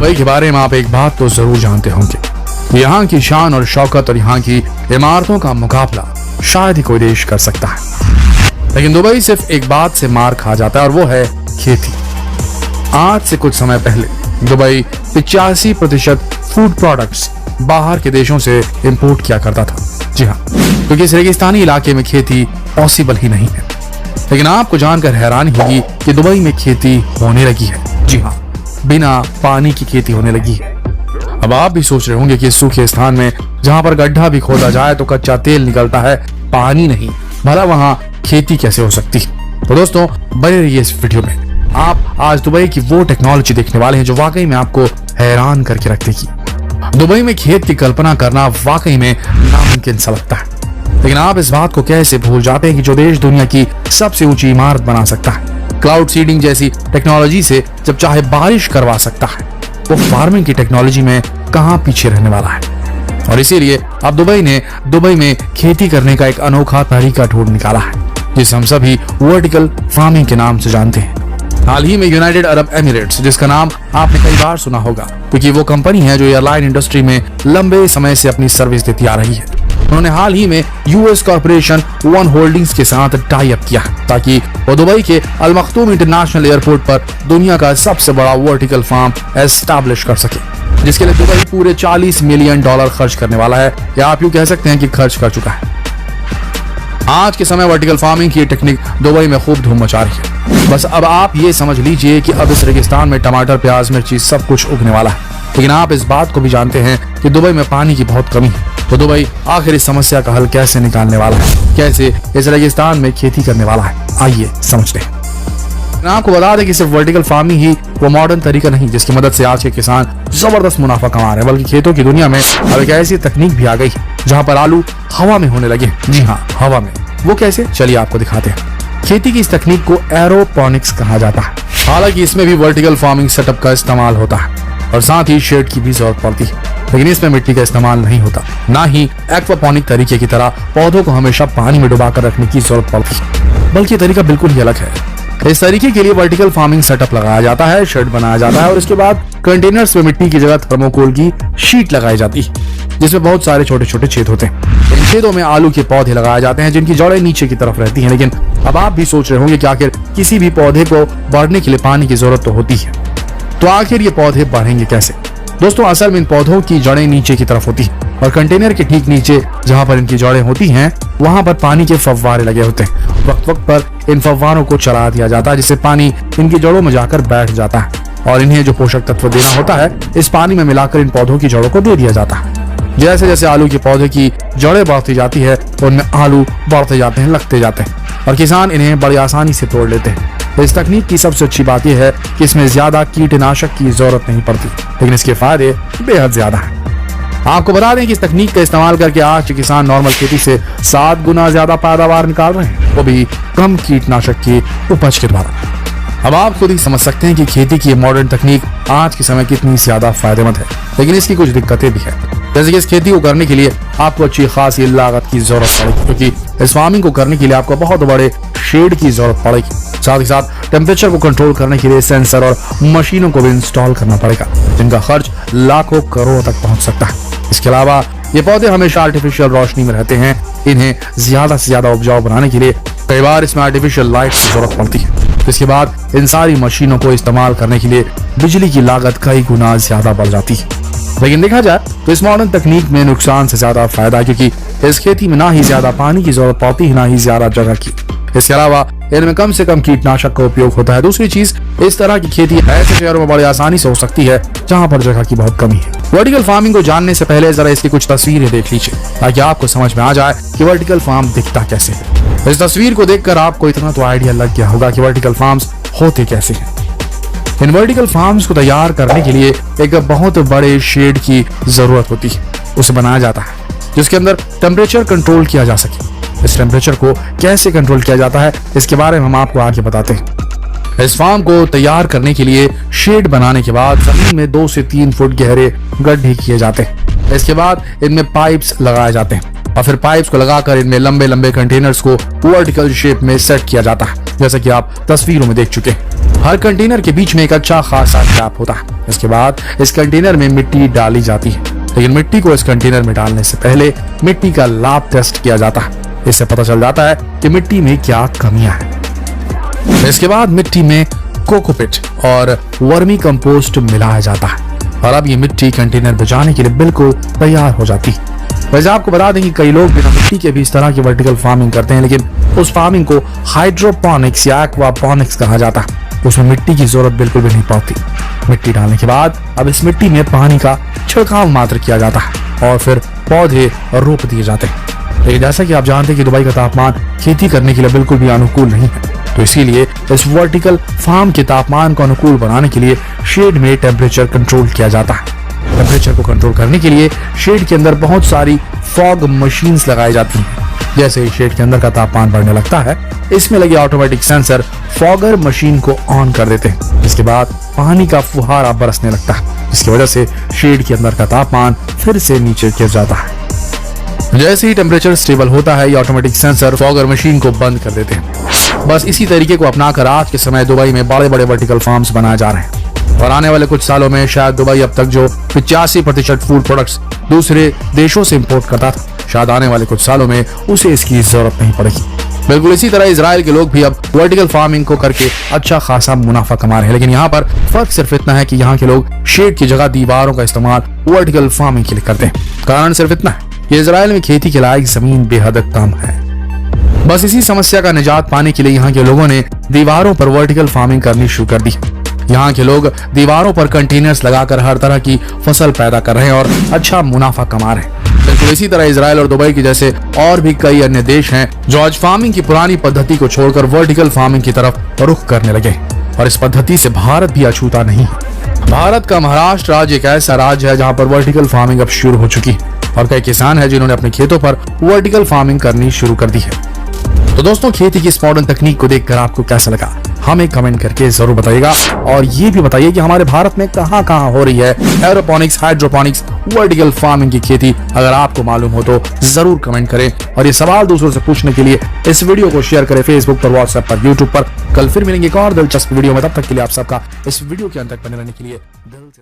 Dubai के बारे में आप एक बात तो जरूर जानते होंगे, यहाँ की शान और शौकत और यहाँ की इमारतों का मुकाबला शायद ही कोई देश कर सकता है। लेकिन दुबई सिर्फ एक बात से मार खा जाता है और वो है खेती। आज से कुछ समय पहले दुबई 85% फूड प्रोडक्ट्स बाहर के देशों से इंपोर्ट किया करता था। जी हाँ, क्योंकि इस रेगिस्तानी इलाके में खेती पॉसिबल ही नहीं है। लेकिन आपको जानकर हैरानी होगी कि दुबई में खेती होने लगी है। जी हाँ, बिना पानी की खेती होने लगी है। अब आप भी सोच रहे होंगे कि इस सूखे स्थान में जहाँ पर गड्ढा भी खोदा जाए तो कच्चा तेल निकलता है, पानी नहीं, भला वहाँ खेती कैसे हो सकती है। तो दोस्तों बने रहिए इस वीडियो में। आप आज दुबई की वो टेक्नोलॉजी देखने वाले हैं जो वाकई में आपको हैरान करके रख देगी। दुबई में खेत की कल्पना करना वाकई में नामुमकिन सा लगता है, लेकिन आप इस बात को कैसे भूल जाते हैं कि जो देश दुनिया की सबसे ऊंची इमारत बना सकता है, क्लाउड सीडिंग जैसी टेक्नोलॉजी से जब चाहे बारिश करवा सकता है, वो फार्मिंग की टेक्नोलॉजी में कहां पीछे रहने वाला है। और इसीलिए अब दुबई में खेती करने का एक अनोखा तरीका ढूंढ निकाला है, जिसे हम सभी वर्टिकल फार्मिंग के नाम से जानते हैं। हाल ही में यूनाइटेड अरब एमिरेट्स, जिसका नाम आपने कई बार सुना होगा क्योंकि वो कंपनी है जो एयरलाइन इंडस्ट्री में लंबे समय से अपनी सर्विस देती आ रही है, उन्होंने हाल ही में यूएस कॉर्पोरेशन वन होल्डिंग्स के साथ टाई अप किया ताकि वो दुबई के अल मखतूम इंटरनेशनल एयरपोर्ट पर दुनिया का सबसे बड़ा वर्टिकल फार्म एस्टैब्लिश कर सके, जिसके लिए दुबई पूरे $40 मिलियन खर्च करने वाला है, या आप यूं कह सकते हैं कि खर्च कर चुका है। आज के समय वर्टिकल फार्मिंग की टेक्निक दुबई में खूब धूम मचा रही है। बस अब आप ये समझ लीजिए कि अब इस रेगिस्तान में टमाटर, प्याज, मिर्ची सब कुछ उगने वाला है। लेकिन आप इस बात को भी जानते हैं कि दुबई में पानी की बहुत कमी है। तो दुबई आखिर इस समस्या का हल कैसे निकालने वाला है, कैसे इस रेगिस्तान में खेती करने वाला है, आइए समझते हैं। मैं आपको बता दें कि सिर्फ वर्टिकल फार्मिंग ही वो मॉडर्न तरीका नहीं जिसकी मदद से आज के किसान जबरदस्त मुनाफा कमा रहे हैं, बल्कि खेतों की दुनिया में अब एक ऐसी तकनीक भी आ गई है जहाँ पर आलू हवा में होने लगे। जी हाँ, हवा में। वो कैसे, चलिए आपको दिखाते हैं। खेती की इस तकनीक को एरोपोनिक्स कहा जाता है। हालांकि इसमें भी वर्टिकल फार्मिंग सेटअप का इस्तेमाल होता है और साथ ही शेड की भी जरूरत पड़ती है, लेकिन इसमें मिट्टी का इस्तेमाल नहीं होता। ना ही एक्वापोनिक तरीके की तरह पौधों को हमेशा पानी में डुबाकर रखने की जरूरत पड़ती है, बल्कि ये तरीका बिल्कुल ही अलग है। इस तरीके के लिए वर्टिकल फार्मिंग सेटअप लगाया जाता है, शेड बनाया जाता है और इसके बाद कंटेनर्स में मिट्टी की जगह थर्मोकोल की शीट लगाई जाती है, जिसमें बहुत सारे छोटे छोटे छेद होते हैं। इन छेदों में आलू के पौधे लगाए जाते हैं जिनकी जड़ें नीचे की तरफ रहती हैं। लेकिन अब आप भी सोच रहे होंगे कि आखिर किसी भी पौधे को बढ़ने के लिए पानी की जरूरत तो होती है, तो आखिर ये पौधे बढ़ेंगे कैसे? दोस्तों असल में इन पौधों की जड़ें नीचे की तरफ होती हैं और कंटेनर के ठीक नीचे जहां पर इनकी जड़ें होती हैं वहां पर पानी के फव्वारे लगे होते हैं। वक्त वक्त पर इन फव्वारों को चला दिया जाता है, जिससे पानी इनकी जड़ों में जाकर बैठ जाता है और इन्हें जो पोषक तत्व देना होता है इस पानी में मिलाकर इन पौधों की जड़ों को दे दिया जाता है। जैसे जैसे आलू के पौधे की जड़ें बढ़ती जाती है तो उनमें आलू बढ़ते जाते हैं, लगते जाते हैं और किसान इन्हें बड़ी आसानी से तोड़ लेते हैं। इस तकनीक की सबसे अच्छी बात यह है कि इसमें ज्यादा कीटनाशक की जरूरत नहीं पड़ती, लेकिन इसके फायदे बेहद ज्यादा हैं। आपको बता दें कि इस तकनीक का इस्तेमाल करके आज किसान नॉर्मल खेती से 7 गुना ज्यादा पैदावार निकाल रहे हैं, वो भी कम कीटनाशक की उपज के द्वारा। अब आप खुद ही समझ सकते हैं कि खेती की मॉडर्न तकनीक आज के समय कितनी ज्यादा फायदेमंद है, लेकिन इसकी कुछ दिक्कतें भी है। जैसे कि इस खेती को करने के लिए आपको अच्छी खासी लागत की जरूरत पड़ेगी, क्योंकि इस फार्मिंग को करने के लिए आपको बहुत बड़े शेड की जरूरत पड़ेगी। साथ ही साथ टेम्परेचर को कंट्रोल करने के लिए सेंसर और मशीनों को भी इंस्टॉल करना पड़ेगा, जिनका खर्च लाखों करोड़ों तक पहुंच सकता है। इसके अलावा ये पौधे हमेशा आर्टिफिशियल रोशनी में रहते हैं। इन्हें ज्यादा से ज्यादा उपजाऊ बनाने के लिए कई बार इसमें आर्टिफिशियल लाइट की जरूरत पड़ती है। इसके बाद इन सारी मशीनों को इस्तेमाल करने के लिए बिजली की लागत कई गुना ज्यादा बढ़ जाती है। लेकिन देखा जाए तो इस मॉडर्न तकनीक में नुकसान से ज्यादा फायदा, क्योंकि इस खेती में ना ही ज्यादा पानी की जरूरत पड़ती है, ना ही ज्यादा जगह की। इसके अलावा इनमें कम से कम कीटनाशक का उपयोग होता है। दूसरी चीज, इस तरह की खेती ऐसे शहरों में बड़ी आसानी से हो सकती है जहां पर जगह की बहुत कमी है। वर्टिकल फार्मिंग को जानने से पहले जरा इसकी कुछ तस्वीरें देख लीजिए, ताकि आपको समझ में आ जाए कि वर्टिकल फार्म दिखता कैसे है। इस तस्वीर को देखकर आपको इतना तो आइडिया लग गया होगा कि वर्टिकल फार्म्स होते कैसे हैं। इन वर्टिकल फार्म्स को तैयार करने के लिए एक बहुत बड़े शेड की जरूरत होती है, उसे बनाया जाता है जिसके अंदर टेम्परेचर कंट्रोल किया जा सके। इस टेम्परेचर को कैसे कंट्रोल किया जाता है इसके बारे में हम आपको आगे बताते हैं। इस फार्म को तैयार करने के लिए शेड बनाने के बाद जमीन में 2 से 3 फुट गहरे गड्ढे किए जाते हैं। इसके बाद इनमें पाइप्स लगाए जाते हैं और फिर पाइप्स को लगाकर इनमें लंबे लंबे कंटेनर्स को वर्टिकल शेप में सेट किया जाता है, जैसा कि आप तस्वीरों में देख चुके हैं। हर कंटेनर के बीच में एक अच्छा खासा गैप होता है। इसके बाद इस कंटेनर में मिट्टी डाली जाती है, लेकिन मिट्टी को इस कंटेनर में डालने से पहले मिट्टी का लाभ टेस्ट किया जाता है। इससे पता चल जाता है कि मिट्टी में क्या कमियां हैं। इसके बाद मिट्टी में कोकोपिट और वर्मी कंपोस्ट मिलाया जाता है और अब ये मिट्टी कंटेनर भिजाने के लिए बिल्कुल तैयार हो जाती है। वैसे आपको बता दें कि कई लोग बिना मिट्टी के भी इस तरह की वर्टिकल फार्मिंग करते हैं, लेकिन उस फार्मिंग को हाइड्रोपोनिक्स या एक्वापोनिक्स कहा जाता है। उसमें मिट्टी की जरूरत बिल्कुल भी नहीं पड़ती। मिट्टी डालने के बाद अब इस मिट्टी में पानी का छिड़काव मात्र किया जाता है और फिर पौधे रोप दिए जाते हैं। लेकिन जैसा कि आप जानते हैं कि दुबई का तापमान खेती करने के लिए बिल्कुल भी अनुकूल नहीं है, तो इसीलिए इस वर्टिकल फार्म के तापमान को अनुकूल बनाने के लिए शेड में टेम्परेचर कंट्रोल किया जाता है। टेम्परेचर को कंट्रोल करने के लिए शेड के अंदर बहुत सारी फॉग मशीन्स लगाई जाती हैं। जैसे ही शेड के अंदर का तापमान बढ़ने लगता है, इसमें लगे ऑटोमेटिक सेंसर फॉगर मशीन को ऑन कर देते हैं। इसके बाद पानी का फुहारा बरसने लगता है, जिसकी वजह से शेड के अंदर का तापमान फिर से नीचे गिर जाता है। जैसे ही टेम्परेचर स्टेबल होता है, ये ऑटोमेटिक सेंसर फॉगर मशीन को बंद कर देते हैं। बस इसी तरीके को अपनाकर आज के समय दुबई में बड़े बड़े वर्टिकल फार्म्स बनाए जा रहे हैं और आने वाले कुछ सालों में शायद दुबई अब तक जो 85% फूड प्रोडक्ट्स दूसरे देशों से इंपोर्ट करता था, शायद आने वाले कुछ सालों में उसे इसकी जरूरत नहीं पड़ेगी। बिल्कुल इसी तरह इजराइल के लोग भी अब वर्टिकल फार्मिंग को करके अच्छा खासा मुनाफा कमा रहे हैं, लेकिन यहाँ पर फर्क सिर्फ इतना है कि यहाँ के लोग शेड की जगह दीवारों का इस्तेमाल वर्टिकल फार्मिंग के लिए करते हैं। कारण सिर्फ इतना है कि इजराइल में खेती के लायक जमीन बेहद कम है। बस इसी समस्या का निजात पाने के लिए यहाँ के लोगों ने दीवारों पर वर्टिकल फार्मिंग करनी शुरू कर दी। यहाँ के लोग दीवारों पर कंटेनर्स लगाकर हर तरह की फसल पैदा कर रहे हैं और अच्छा मुनाफा कमा रहे हैं। बिल्कुल इसी तरह इजराइल और दुबई के जैसे और भी कई अन्य देश हैं जो आज फार्मिंग की पुरानी पद्धति को छोड़कर वर्टिकल फार्मिंग की तरफ रुख करने लगे और इस पद्धति से भारत भी अछूता नहीं है। भारत का महाराष्ट्र राज्य एक ऐसा राज्य है जहाँ पर वर्टिकल फार्मिंग अब शुरू हो चुकी है और कई किसान हैं जिन्होंने अपने खेतों पर वर्टिकल फार्मिंग करनी शुरू कर दी है। तो दोस्तों, खेती की इस मॉडर्न तकनीक को देखकर आपको कैसा लगा, हमें कमेंट करके जरूर बताइएगा और ये भी बताइए कि हमारे भारत में कहां हो रही है एरोपोनिक्स, हाइड्रोपोनिक्स, वर्टिकल फार्मिंग की खेती। अगर आपको मालूम हो तो जरूर कमेंट करें और ये सवाल दूसरों से पूछने के लिए इस वीडियो को शेयर करें फेसबुक पर, व्हाट्सएप पर, यूट्यूब पर। कल फिर मिलेंगे एक और दिलचस्प वीडियो में। तब तक के लिए आप सबका इस वीडियो के अंत तक बने रहने के लिए दिल से